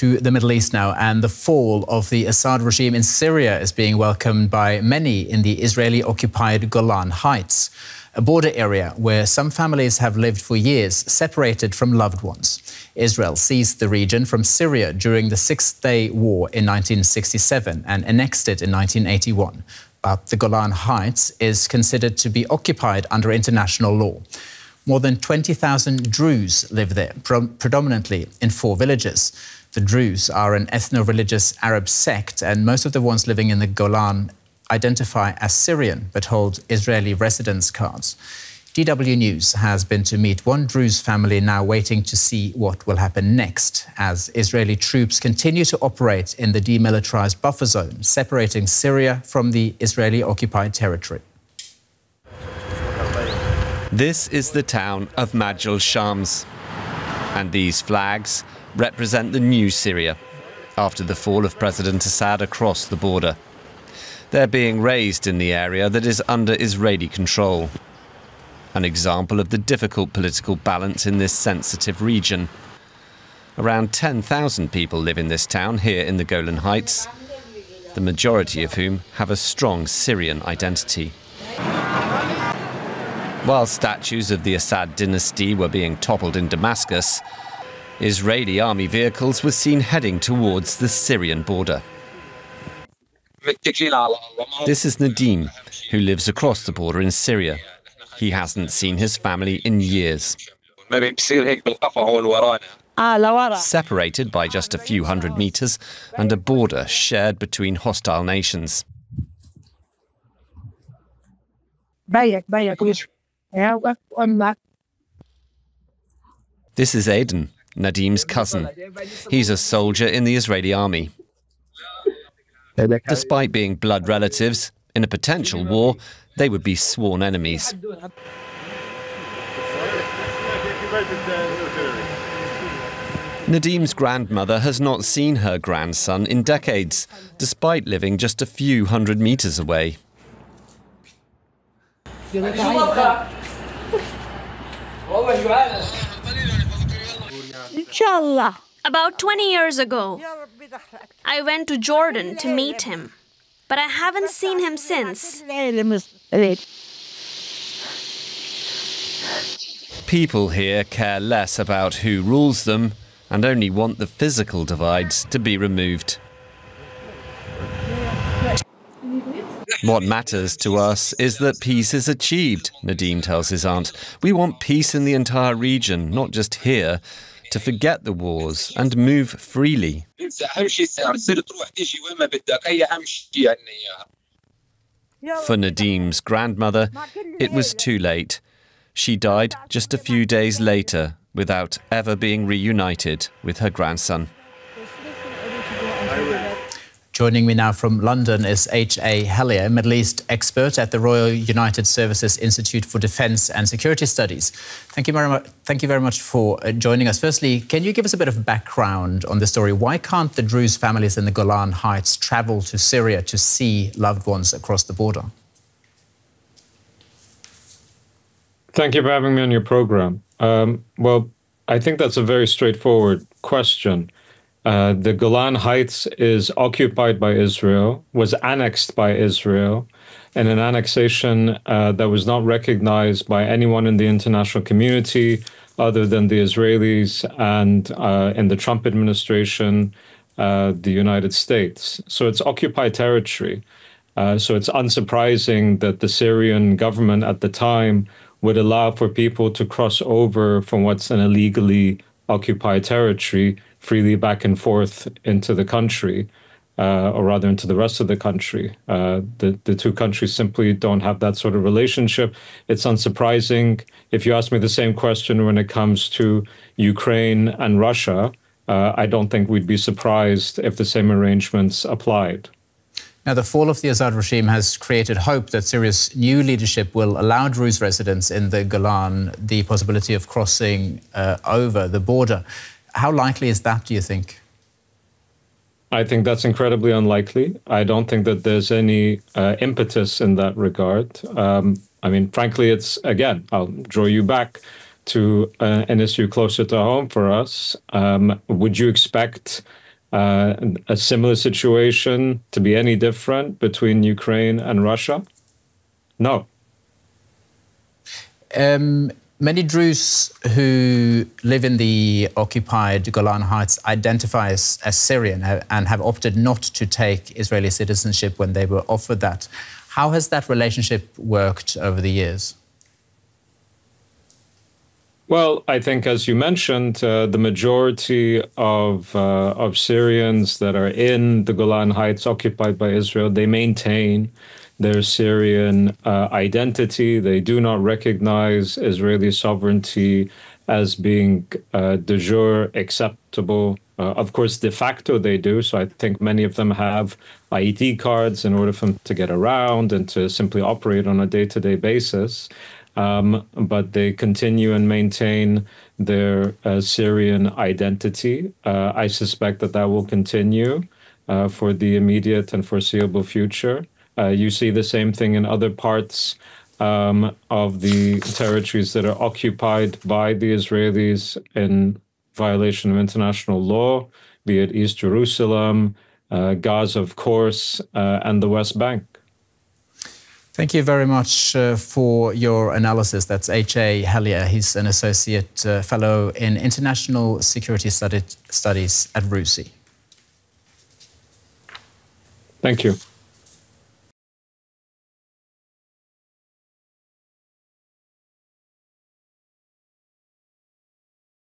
To the Middle East now, and the fall of the Assad regime in Syria is being welcomed by many in the Israeli-occupied Golan Heights, a border area where some families have lived for years, separated from loved ones. Israel seized the region from Syria during the Six-Day War in 1967 and annexed it in 1981. But the Golan Heights is considered to be occupied under international law. More than 20,000 Druze live there, predominantly in 4 villages. The Druze are an ethno-religious Arab sect, and most of the ones living in the Golan identify as Syrian but hold Israeli residence cards. DW News has been to meet one Druze family now waiting to see what will happen next as Israeli troops continue to operate in the demilitarized buffer zone, separating Syria from the Israeli-occupied territory. This is the town of Majul Shams, and these flags represent the new Syria after the fall of President Assad across the border. They're being raised in the area that is under Israeli control, an example of the difficult political balance in this sensitive region. Around 10,000 people live in this town here in the Golan Heights, the majority of whom have a strong Syrian identity. While statues of the Assad dynasty were being toppled in Damascus, Israeli army vehicles were seen heading towards the Syrian border. This is Nadim, who lives across the border in Syria. He hasn't seen his family in years. Separated by just a few hundred meters and a border shared between hostile nations. This is Aiden, Nadim's cousin. He's a soldier in the Israeli army. Despite being blood relatives, in a potential war, they would be sworn enemies. Nadim's grandmother has not seen her grandson in decades, despite living just a few hundred meters away. About 20 years ago, I went to Jordan to meet him, but I haven't seen him since. People here care less about who rules them and only want the physical divides to be removed. What matters to us is that peace is achieved, Nadim tells his aunt. We want peace in the entire region, not just here, to forget the wars and move freely. For Nadim's grandmother, it was too late. She died just a few days later without ever being reunited with her grandson. Joining me now from London is H.A. Hellier, Middle East expert at the Royal United Services Institute for Defence and Security Studies. Thank you very much for joining us. Firstly, can you give us a bit of background on the story? Why can't the Druze families in the Golan Heights travel to Syria to see loved ones across the border? Thank you for having me on your program. Well, I think that's a very straightforward question. The Golan Heights is occupied by Israel, was annexed by Israel, and an annexation that was not recognized by anyone in the international community other than the Israelis and in the Trump administration, the United States. So it's occupied territory. So it's unsurprising that the Syrian government at the time would allow for people to cross over from what's an illegally occupied territory freely back and forth into the country, or rather into the rest of the country. The two countries simply don't have that sort of relationship. It's unsurprising. If you ask me the same question when it comes to Ukraine and Russia, I don't think we'd be surprised if the same arrangements applied. Now, the fall of the Assad regime has created hope that Syria's new leadership will allow Druze residents in the Golan the possibility of crossing over the border. How likely is that, do you think? I think that's incredibly unlikely. I don't think that there's any impetus in that regard. I mean, frankly, it's, again, I'll draw you back to an issue closer to home for us. Would you expect a similar situation to be any different between Ukraine and Russia? No. Many Druze who live in the occupied Golan Heights identify as Syrian and have opted not to take Israeli citizenship when they were offered that. How has that relationship worked over the years? Well, I think, as you mentioned, the majority of Syrians that are in the Golan Heights occupied by Israel, they maintain their Syrian identity. They do not recognize Israeli sovereignty as being de jure acceptable. Of course, de facto they do. So I think many of them have ID cards in order for them to get around and to simply operate on a day-to-day basis. But they continue and maintain their Syrian identity. I suspect that that will continue for the immediate and foreseeable future. You see the same thing in other parts of the territories that are occupied by the Israelis in violation of international law, be it East Jerusalem, Gaza, of course, and the West Bank. Thank you very much for your analysis. That's H.A. Hellier. He's an associate fellow in international security studies at RUSI. Thank you.